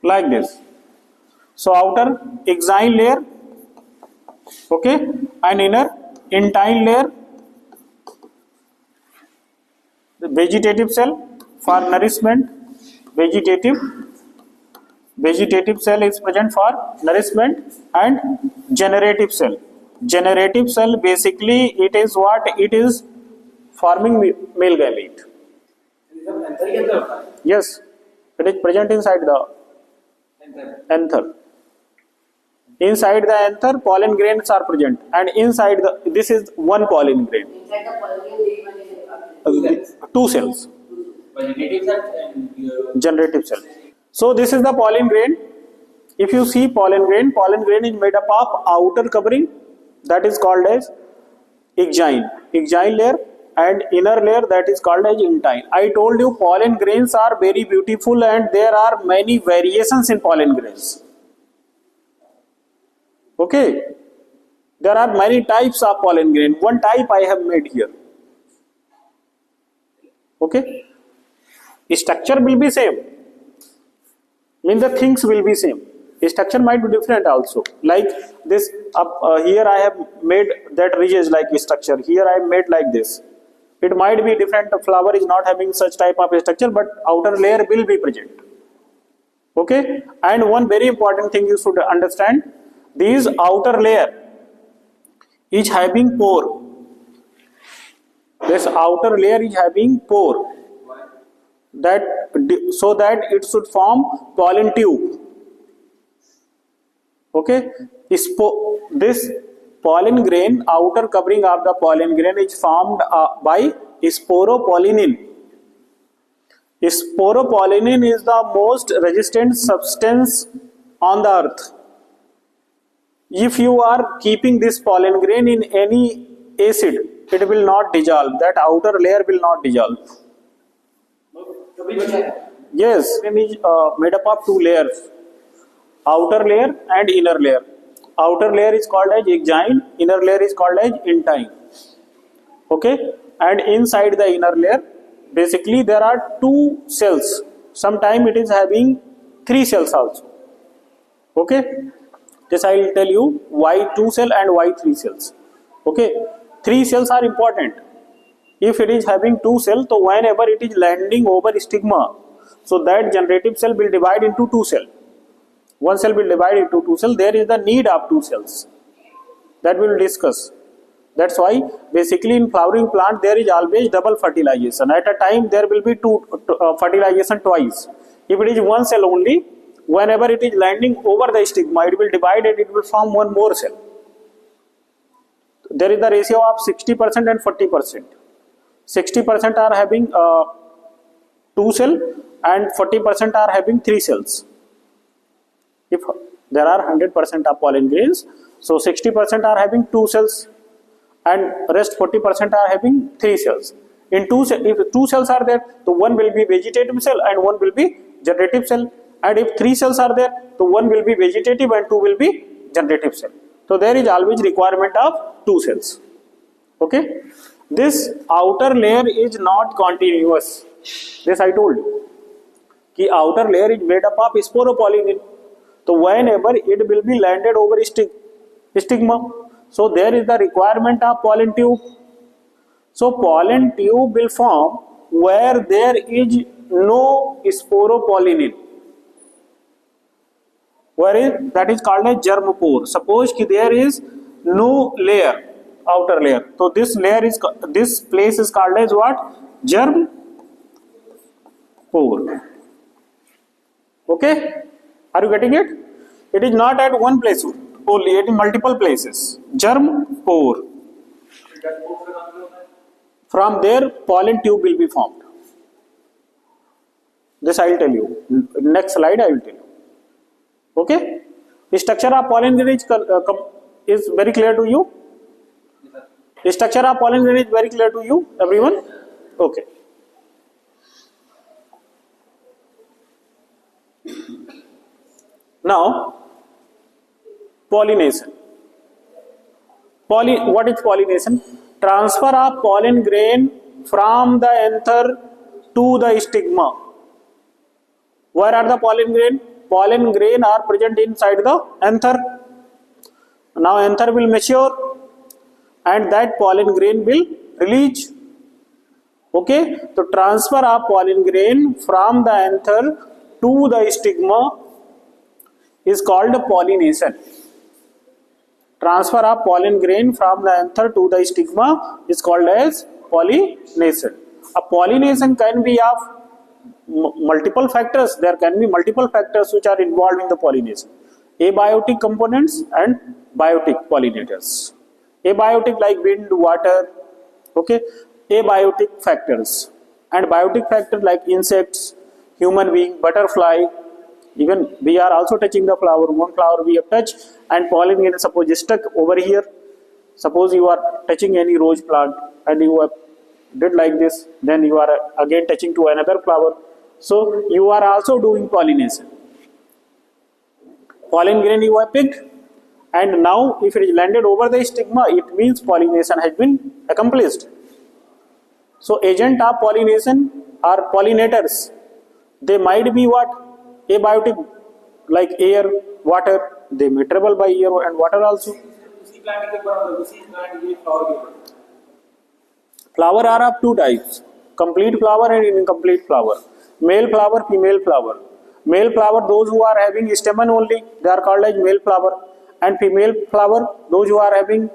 Like this. So outer exine layer, okay, and inner intine layer. The vegetative cell for nourishment. Vegetative cell is present for nourishment, and generative cell. Generative cell basically it is what? It is forming male gamete. Yes, it is present inside the anther. Inside the anther, pollen grains are present, and inside this is one pollen grain. Inside the pollen grain, 2 cells. Vegetative cell and Generative cell. So this is the pollen grain. If you see pollen grain is made up of outer covering, that is called as exine layer, and inner layer, that is called as intine. I told you pollen grains are very beautiful and there are many variations in pollen grains. Okay. There are many types of pollen grain. One type I have made here. Okay. Structure will be same. Means the things will be same. Structure might be different also. Like this, here I have made that ridges like structure. Here I have made like this. It might be different. The flower is not having such type of structure, but outer layer will be present. Okay. And one very important thing you should understand: this outer layer is having pore. This outer layer is having pore. So that it should form pollen tube. Okay. This pollen grain, outer covering of the pollen grain is formed by sporopollenin. Sporopollenin is the most resistant substance on the earth. If you are keeping this pollen grain in any acid, it will not dissolve. That outer layer will not dissolve. Yes, it is made up of 2 layers, outer layer and inner layer. Outer layer is called as exine, inner layer is called as intine. Okay, and inside the inner layer, basically there are 2 cells. Sometimes it is having 3 cells also. Okay, this I will tell you why 2 cell and why 3 cells. Okay, 3 cells are important. If it is having 2 cells, so whenever it is landing over stigma, So that generative cell will divide into two cells. One cell will divide into two cells. There is the need of two cells. That we will discuss. That's why basically in flowering plant there is always double fertilization. At a time there will be two fertilization twice. If it is one cell only, whenever it is landing over the stigma, it will divide and it will form one more cell. There is the ratio of 60% and 40%. 60% are having two cells and 40% are having three cells. If there are 100% of pollen grains, so 60% are having two cells and rest 40% are having three cells. In if two cells are there, so one will be vegetative cell and one will be generative cell. And if three cells are there, so one will be vegetative and two will be generative cell. So there is always requirement of two cells. Okay. This outer layer is not continuous. This I told you. The outer layer is made up of sporopollen. So whenever it will be landed over stigma, so there is the requirement of pollen tube. So pollen tube will form where there is no sporopollen. Where is that is called as germ pore. Suppose कि there is no layer, outer layer. So this place is called as what? Germ pore. Okay? Are you getting it? It is not at one place only, it is multiple places. Germ pore. From there, pollen tube will be formed. This I will tell you. Next slide I will tell you. Okay? The structure of pollen grain is very clear to you? The structure of pollen grain is very clear to you, everyone? Okay. Now, pollination. What is pollination? Transfer of pollen grain from the anther to the stigma. Where are the pollen grain? Pollen grain are present inside the anther. Now anther will mature and that pollen grain will release. Okay, so transfer of pollen grain from the anther to the stigma is called pollination. Transfer of pollen grain from the anther to the stigma is called as pollination. A pollination can be of multiple factors. There can be multiple factors which are involved in the pollination. Abiotic components and biotic pollinators. Abiotic like wind, water, okay. Abiotic factors and biotic factors like insects, human being, butterfly. Even we are also touching the flower. One flower we have touched and pollen grain suppose is stuck over here. Suppose you are touching any rose plant and you have did like this, then you are again touching to another flower. So you are also doing pollination. Pollen grain you have picked and now if it is landed over the stigma, it means pollination has been accomplished. So agent of pollination are pollinators. They might be what? Abiotic like air, water. They may travel by air and water also. Flower are of two types, complete flower and incomplete flower. Male flower, female flower. Male flower, those who are having stamen only, they are called as male flower. And female flower, those who are having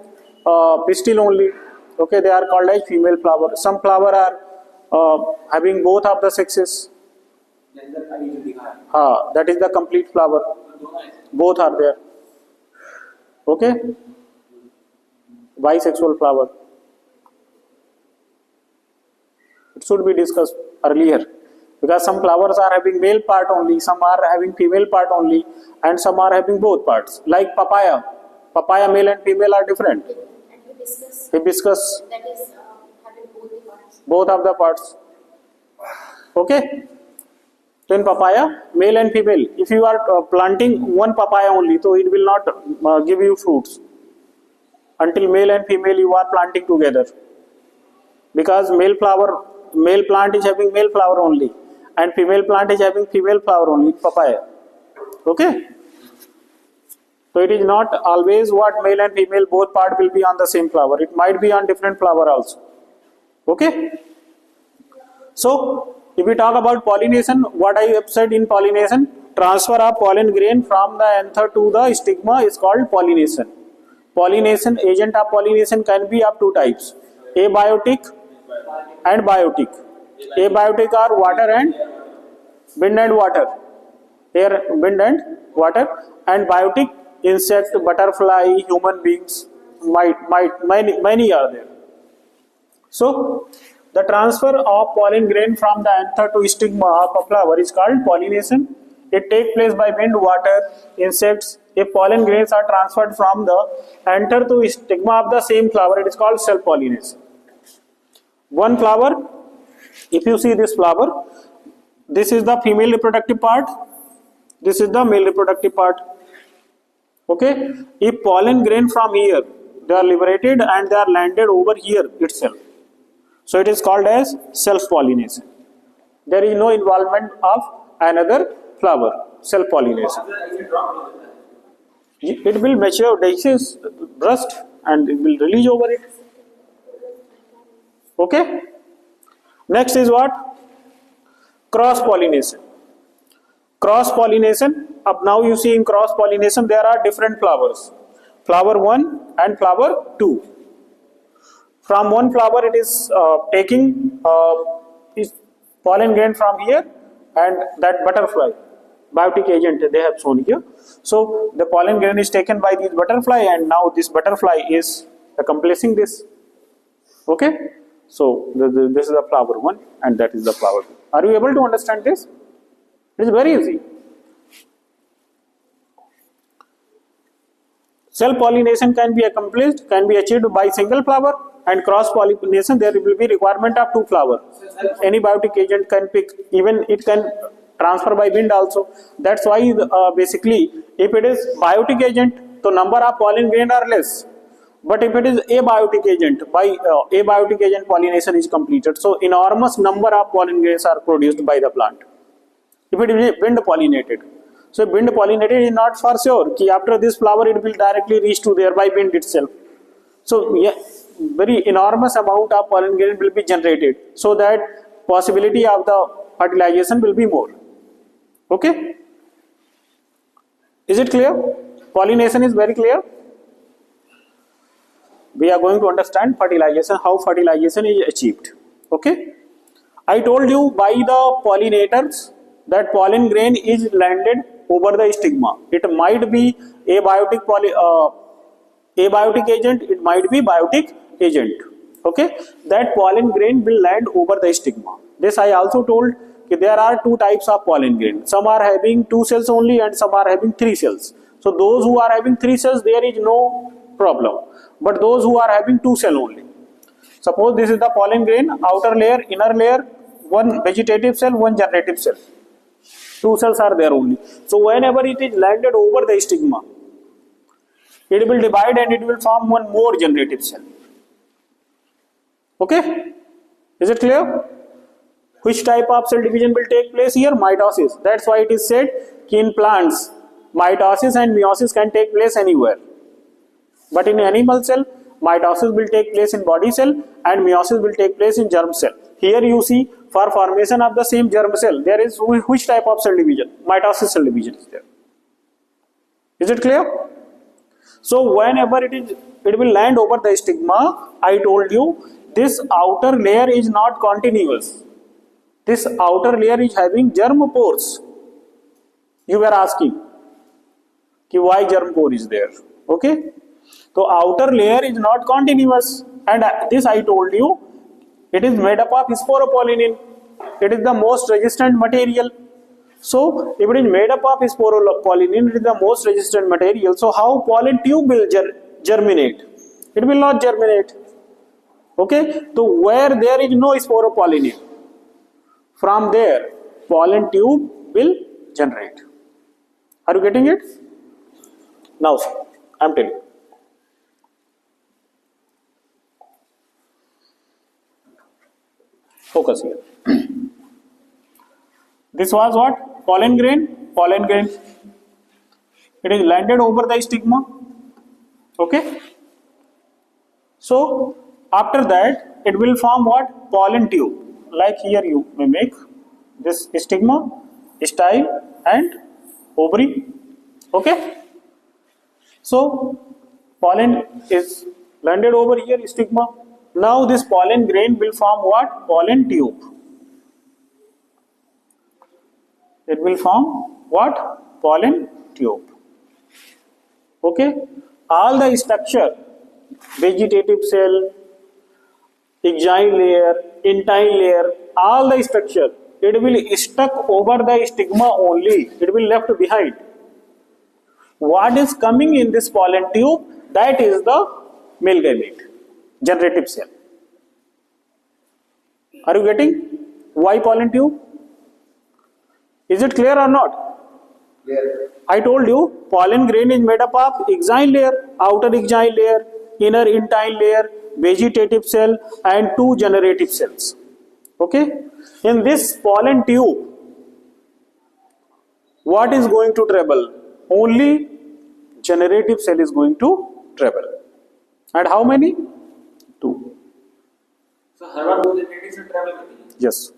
pistil only, okay, they are called as female flower. Some flower are having both of the sexes. That is the complete flower. Both are there. Okay. Bisexual flower. It should be discussed earlier because some flowers are having male part only, some are having female part only, and some are having both parts. Like papaya. Papaya male and female are different. And Hibiscus. that is having both the parts. Both of the parts. Okay. So in papaya, male and female. If you are planting one papaya only, so it will not give you fruits until male and female you are planting together. Because male plant is having male flower only, and female plant is having female flower only. Papaya. Okay. So it is not always what male and female both part will be on the same flower. It might be on different flower also. Okay. So If we talk about pollination, what I have said in pollination, transfer of pollen grain from the anther to the stigma is called pollination. Pollination, agent of pollination can be of two types, abiotic and biotic. Abiotic are water and wind and water, air, wind and water, and biotic insect, butterfly, human beings, many are there. So the transfer of pollen grain from the anther to stigma of a flower is called pollination. It takes place by wind, water, insects. If pollen grains are transferred from the anther to stigma of the same flower, it is called self-pollination. One flower, if you see this flower, this is the female reproductive part, this is the male reproductive part. Okay, if pollen grain from here, they are liberated and they are landed over here itself. So it is called as self-pollination. There is no involvement of another flower, self-pollination. It will mature, disease burst and it will release over it. Okay. Next is what? Cross-pollination. Cross-pollination. Up now you see in cross-pollination there are different flowers. Flower 1 and flower 2. From one flower it is taking pollen grain from here and that butterfly, biotic agent they have shown here. So the pollen grain is taken by this butterfly and now this butterfly is accomplishing this. Okay. So this is the flower 1 and that is the flower 2. Are you able to understand this? It is very easy. Self-pollination can be accomplished, can be achieved by single flower, and cross-pollination there will be requirement of two flowers. Any biotic agent can pick, even it can transfer by wind also. That's why basically if it is biotic agent, the number of pollen grain are less. But if it is abiotic agent, by abiotic agent pollination is completed. So enormous number of pollen grains are produced by the plant. If it is wind pollinated. So wind pollinated is not for sure कि after this flower it will directly reach to there by wind itself. So yeah, very enormous amount of pollen grain will be generated so that possibility of the fertilization will be more. Okay? Is it clear? Pollination is very clear. We are going to understand fertilization, how fertilization is achieved. Okay? I told you by the pollinators that pollen grain is landed over the stigma. It might be abiotic agent, it might be biotic agent. Okay, that pollen grain will land over the stigma. This I also told that there are two types of pollen grain. Some are having 2 cells only and some are having 3 cells. So those who are having 3 cells, there is no problem. But those who are having 2 cells only. Suppose this is the pollen grain, outer layer, inner layer, one vegetative cell, one generative cell. 2 cells are there only. So whenever it is landed over the stigma, it will divide and it will form one more generative cell. Okay? Is it clear? Which type of cell division will take place here? Mitosis. That's why it is said in plants, mitosis and meiosis can take place anywhere. But in animal cell, mitosis will take place in body cell and meiosis will take place in germ cell. Here you see, for formation of the same germ cell, there is which type of cell division? Mitosis cell division is there. Is it clear? So whenever it will land over the stigma, I told you this outer layer is not continuous. This outer layer is having germ pores. You were asking why germ pore is there. Okay? So outer layer is not continuous, and this I told you, it is made up of sporopollenin. It is the most resistant material. So if it is made up of sporopollenin, it is the most resistant material. So how pollen tube will germinate? It will not germinate. Okay? So where there is no sporopollenin, from there pollen tube will generate. Are you getting it? Now I am telling you. Focus here. This was what? Pollen grain. Pollen grain. It is landed over the stigma. Okay. So after that, it will form what? Pollen tube. Like here you may make this stigma, style and ovary. Okay. So pollen is landed over here, stigma. Now this pollen grain will form what? Pollen tube. It will form what? Pollen tube. Okay. All the structure, vegetative cell, exine layer, intine layer, all the structure, it will stuck over the stigma only. It will left behind. What is coming in this pollen tube? That is the male gamete, generative cell. Are you getting? Why pollen tube? Is it clear or not? Clear. I told you pollen grain is made up of exine layer, outer exine layer, inner intine layer, vegetative cell and two generative cells. Okay. In this pollen tube, what is going to travel? Only generative cell is going to travel. And how many? 2. So her bar 2 generative cell travel करती है. Yes.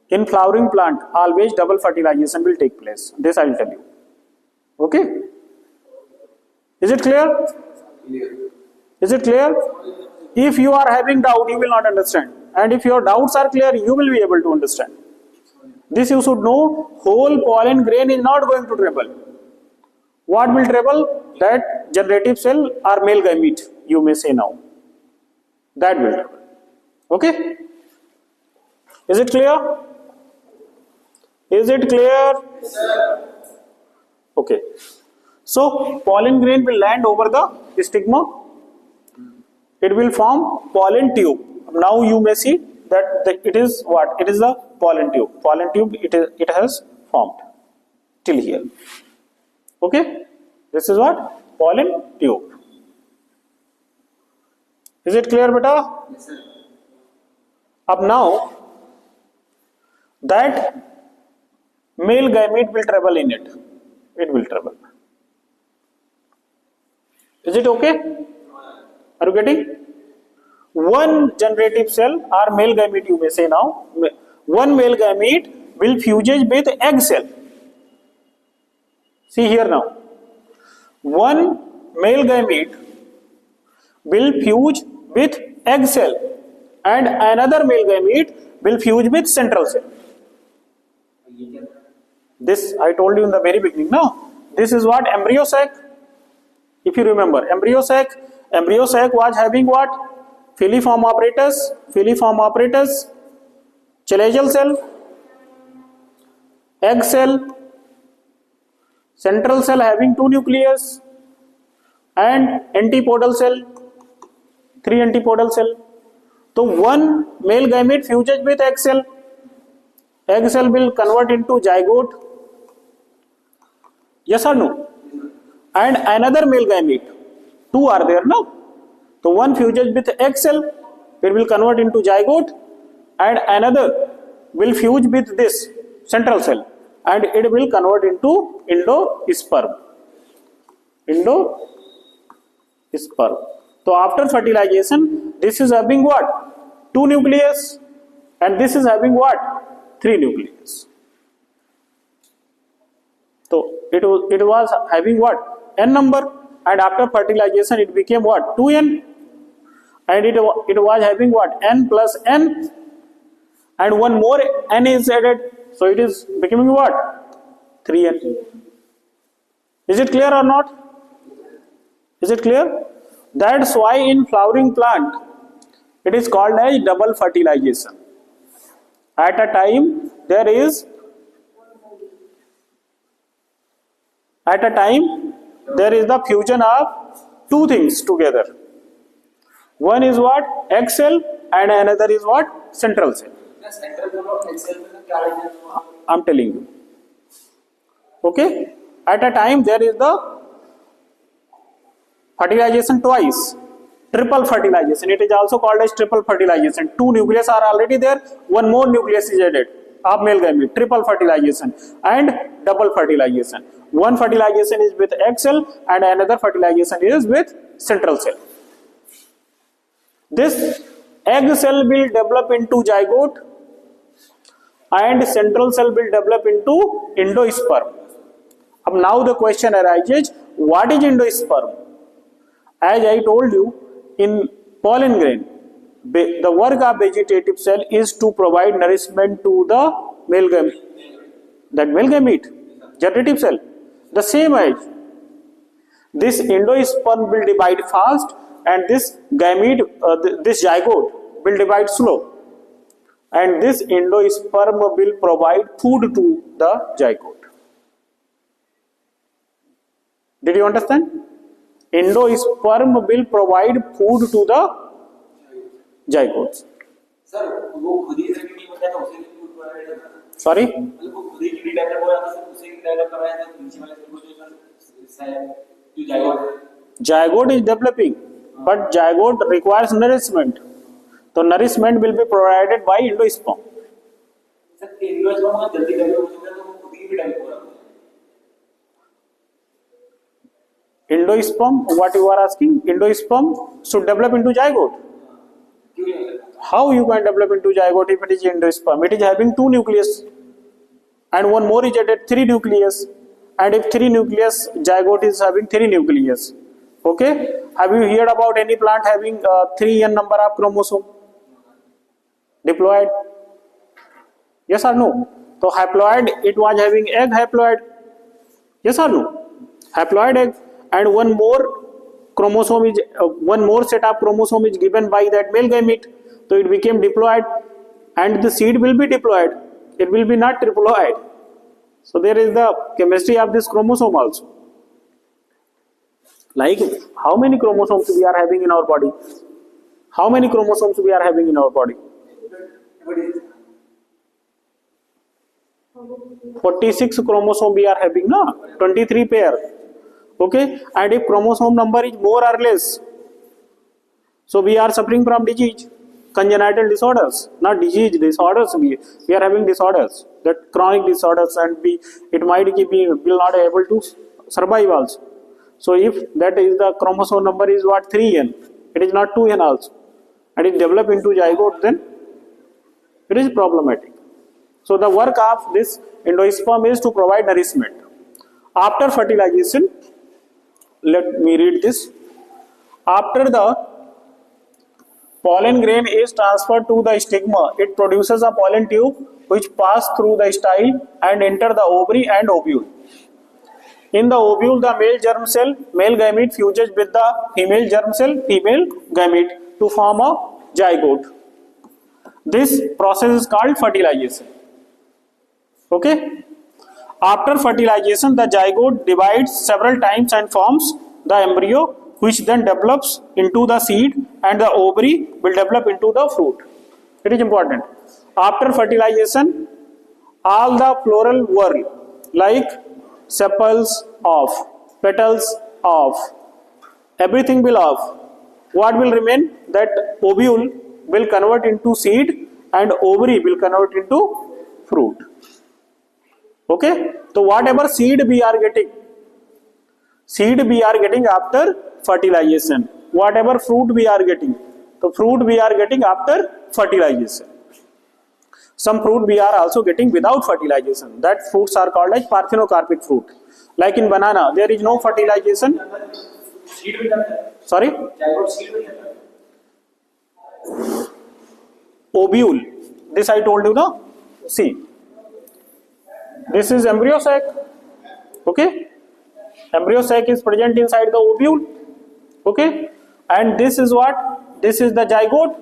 In flowering plant, always double fertilization will take place. This I will tell you. Okay? Is it clear? Clear. Is it clear? If you are having doubt, you will not understand. And if your doubts are clear, you will be able to understand. This you should know. Whole pollen grain is not going to travel. What will travel? That generative cell or male gamete, you may say now. That will travel. Okay? Is it clear? Is it clear? Yes, sir. Okay. So pollen grain will land over the stigma. It will form pollen tube. Now you may see that it is what? It is the pollen tube. Pollen tube it has formed till here. Okay. This is what? Pollen tube. Is it clear, beta? Yes, sir. Up now that male gamete will travel in it. It will travel. Is it okay? Are you getting? One generative cell or male gamete, you may say now. One male gamete will fuse with egg cell. See here now. One male gamete will fuse with egg cell and another male gamete will fuse with central cell. This I told you in the very beginning. No, this is what? Embryo sac. If you remember, embryo sac was having what? Filiform apparatus, chalazial cell, egg cell, central cell having 2 nucleus, and antipodal cell, 3 antipodal cell. So one male gamete fuses with egg cell will convert into zygote. Yes or no? And another male gamete, 2 are there, no? So one fuses with egg cell, it will convert into zygote, and another will fuse with this central cell and it will convert into endosperm. So after fertilization, this is having what? 2 nucleus and this is having what? 3 nucleus. So it was having what? N number, and after fertilization it became what? 2n, and it was having what? N plus n, and one more n is added, so it is becoming what? 3n. Is it clear or not? Is it clear? That's why in flowering plant it is called as double fertilization. At a time there is the fusion of 2 things together. One is what? Egg cell and another is what? Central cell. I'm telling you. Okay? At a time there is the fertilization twice. Triple fertilization. It is also called as triple fertilization. 2 nucleus are already there. One more nucleus is added of male gamete. Triple fertilization and double fertilization. One fertilization is with egg cell and another fertilization is with central cell. This egg cell will develop into zygote and central cell will develop into endosperm. Now the question arises, what is endosperm? As I told you, in pollen grain, the work of vegetative cell is to provide nourishment to the male gamete, generative cell. The same as this endosperm will divide fast, and this gamete, this zygote will divide slow, and this endosperm will provide food to the zygote. Did you understand? Endosperm will provide food to the zygotes. Sir वो खुद ही second नहीं होता था, उसे भी food provide करना था। Sorry? मतलब वो खुद ही की डेवलप हो रहा था, उसे ही डेवलप करवाया था नीचे वाले सेल को, जो सर जो जाइगोट है। Zygote is developing, but zygote requires nourishment. So nourishment will be provided by endosperm. Sir endosperm का जल्दी डेवलप हो चुका है, तो वो खुद ही भी डेवलप हो रहा था। Endosperm, what you are asking? Endosperm should develop into zygote. क्यों नहीं होता? How you can develop into zygote if it is endosperm? It is having 2 nucleus, and one more is at 3 nucleus. And if 3 nucleus, zygote is having 3 nucleus. Okay? Have you heard about any plant having 3n number of chromosome diploid? Yes or no? So haploid, it was having egg haploid. Yes or no? Haploid egg, and one more chromosome is one more set of chromosome is given by that male gamete. So it became diploid, and the seed will be diploid. It will be not triploid. So there is the chemistry of this chromosome also. Like how many chromosomes we are having in our body? How many chromosomes we are having in our body? 46 chromosome we are having, na? 23 pair. Okay, and if chromosome number is more or less, so we are suffering from disease, congenital disorders, not disease, disorders. We are having disorders, that chronic disorders, and it might be will not able to survive also. So if that is the chromosome number is what 3n, it is not 2n also, and it develop into zygote, then it is problematic. So the work of this endosperm is to provide nourishment. After fertilization, let me read this. After the pollen grain is transferred to the stigma, it produces a pollen tube which pass through the style and enter the ovary and ovule. In the ovule, the male germ cell, male gamete, fuses with the female germ cell, female gamete, to form a zygote. This process is called fertilization. Okay? After fertilization, the zygote divides several times and forms the embryo, which then develops into the seed, and the ovary will develop into the fruit. It is important. After fertilization, all the floral whorl, like sepals off, petals off, everything will off. What will remain? That ovule will convert into seed, and ovary will convert into fruit. Okay, so whatever seed we are getting after fertilization. Whatever fruit we are getting, the fruit we are getting after fertilization. Some fruit we are also getting without fertilization. That fruits are called as parthenocarpic fruit. Like in banana, there is no fertilization. Seed भी करता है। Sorry? Zygote seed भी करता है। Ovule. This I told you, no? See. This is embryo sac. Okay? Embryo sac is present inside the ovule. Okay? And this is what? This is the zygote.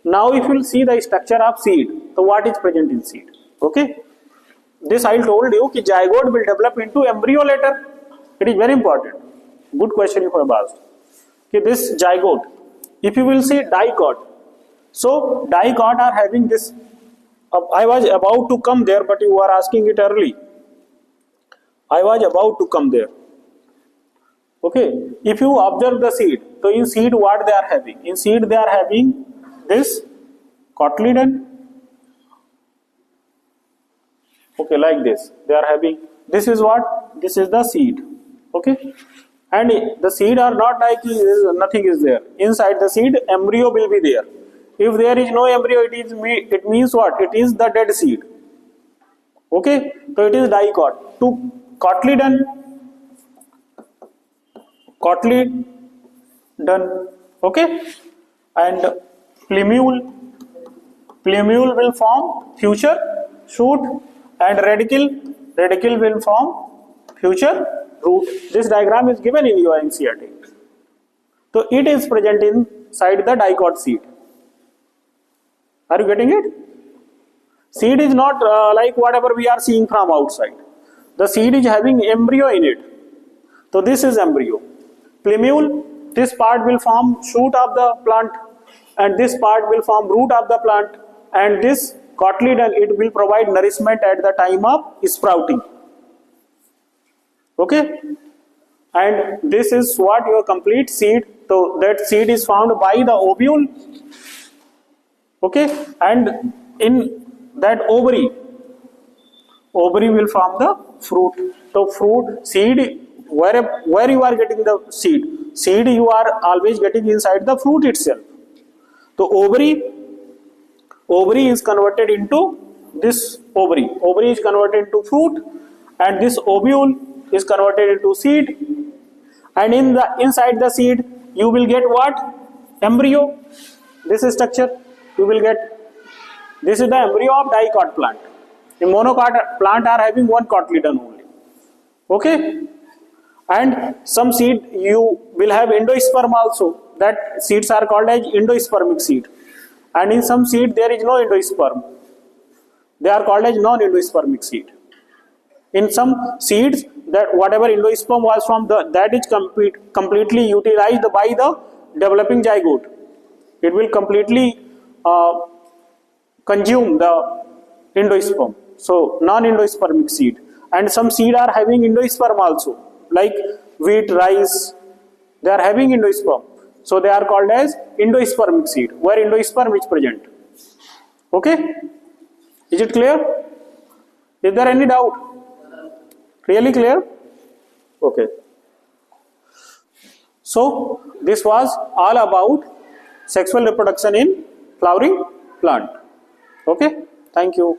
Now if you will see the structure of seed, so what is present in seed? Okay? This I told you that zygote will develop into embryo later. It is very important. Good question you have asked. Okay, this zygote, if you will see dicot, so dicot are having this. I was about to come there, but you are asking it early. I was about to come there. Okay, if you observe the seed, so in seed what they are having? In seed they are having this cotyledon. Okay, like this. They are having, this is what? This is the seed. Okay, and the seed are not like nothing is there. Inside the seed, embryo will be there. If there is no embryo, it means what? It is the dead seed. Okay, so it is dicot. To cotyledon, okay, and plumule will form future shoot, and radicle will form future root. This diagram is given in your NCERT. So it is present inside the dicot seed. Are you getting it? Seed is not like whatever we are seeing from outside. The seed is having embryo in it. So this is embryo. Plumule, this part will form shoot of the plant, and this part will form root of the plant, and this cotyledon, it will provide nourishment at the time of sprouting. Okay, and this is what your complete seed. So that seed is found by the ovule. Okay, and in that ovary will form the fruit. So fruit, seed, where you are getting the seed you are always getting inside the fruit itself. So ovary is converted into this ovary is converted into fruit, and this ovule is converted into seed, and inside the seed you will get what? Embryo. This is structure you will get. This is the embryo of dicot plant. In monocot plant are having one cotyledon only. Okay, and some seed you will have endosperm also. That seeds are called as endospermic seed, and in some seed there is no endosperm. They are called as non-endospermic seed. In some seeds, that whatever endosperm was from that is completely utilized by the developing zygote. It will completely consume the endosperm. So non-endospermic seed, and some seed are having endosperm also, like wheat, rice. They are having endosperm, so they are called as endospermic seed, where endosperm is present. Okay, is it clear? Is there any doubt? Really clear? Okay. So this was all about sexual reproduction in flowering plant. Okay, thank you.